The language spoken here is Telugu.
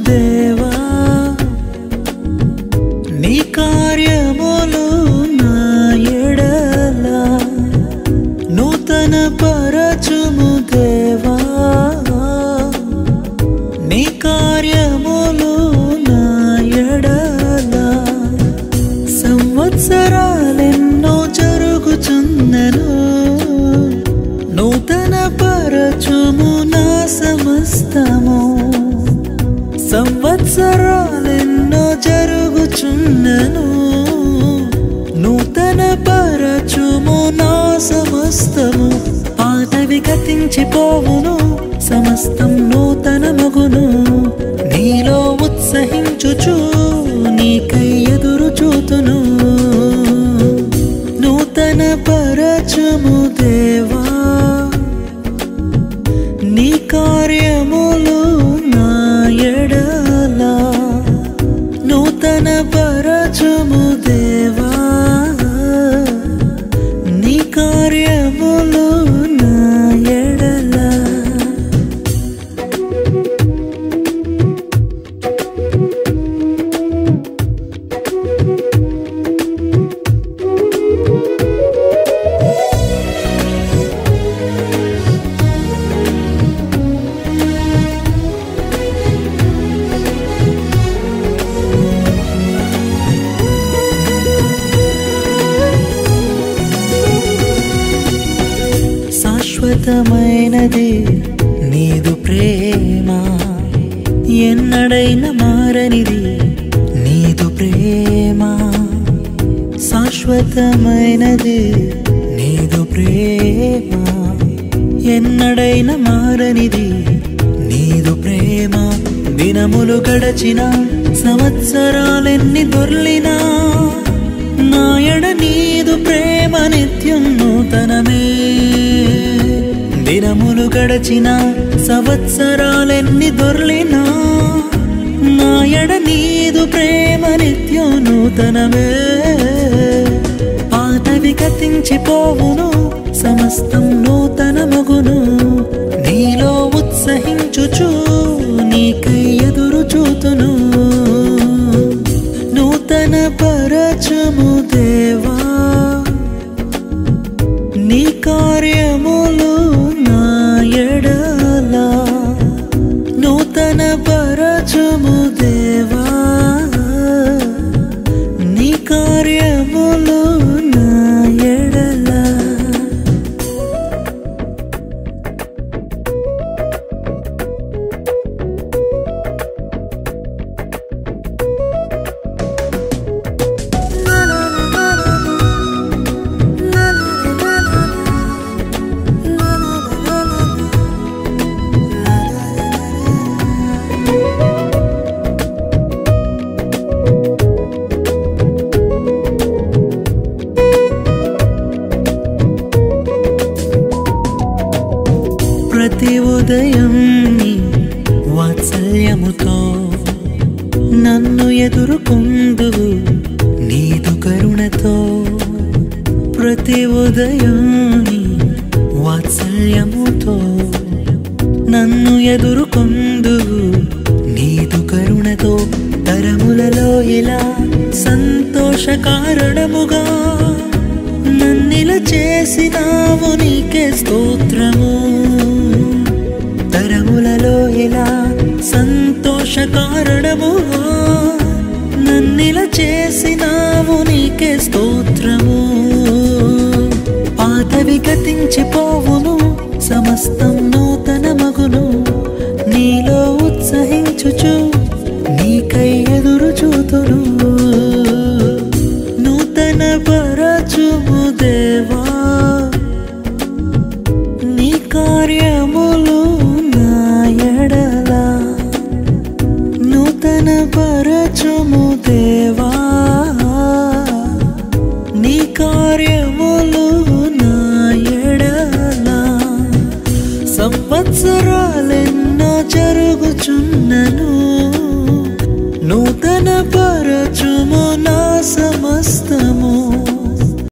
దేవా నీ కార్యములు నా ఎడల నూతన పరచుము దేవా నీ కార్యములు నా ఎడల సంవత్సరాలెన్నో జరుగుచున్నను నూతన పరచుము నా సమస్తము సంవత్సరాలెన్నో జరుగుచున్నను నూతన పరచుము నా సమస్తము పాతవి గతించిపోవును సమస్తం నూతనమగును నీలో ఉత్సహించుచు నీకై ఎదురు చూతును నూతన పరచుము దేవా నీ కార్యములు నా ఎడల నూతన పరచుము దేవా నీ కార్యములు నా ఎడల శాశ్వతమైనది నీదు ప్రేమ ఎన్నడైనా మారనిది నీదు ప్రేమ శాశ్వతమైనది నీదు ప్రేమ ఎన్నడైనా మారనిది నీదు ప్రేమ దినములు గడచిన సంవత్సరాలెన్ని దొర్లినా నాయడ నీదు ప్రేమ నిత్యం నూతనమే దినములు గడచిన సంవత్సరాలెన్ని దొర్లినా నాయడ నీదు ప్రేమ నిత్యం నూతనమే పాతవి గతించిపోవును సమస్తం నూతనమగును నీలో ఉత్సహించుచు నీకై ఎదురు చూతును నూతన పరచుము దేవా నీ కార్యములు నా ఎడల నూతన పరచుము దేవా నీ కార్యములు నా ఎడల ప్రతి ఉదయం నీ వాత్సల్యముతో నన్ను ఎదుర్కొందువు నీదు కరుణతో ప్రతి ఉదయం నీ వాత్సల్యముతో నన్ను ఎదుర్కొందువు నీదు కరుణతో తరములలో ఇలా సంతోష కారణముగా నన్నిల చేసినావు నీకే స్తోత్రము తరములలో ఇలా సంతోష కారణముగా నన్నిల చేసినావు నీకే స్తోత్రము పాతవి గతించిపోవును సమస్తం నూతనమగును నీలో ఉత్సహించుచు నీకై ఎదురు చూతును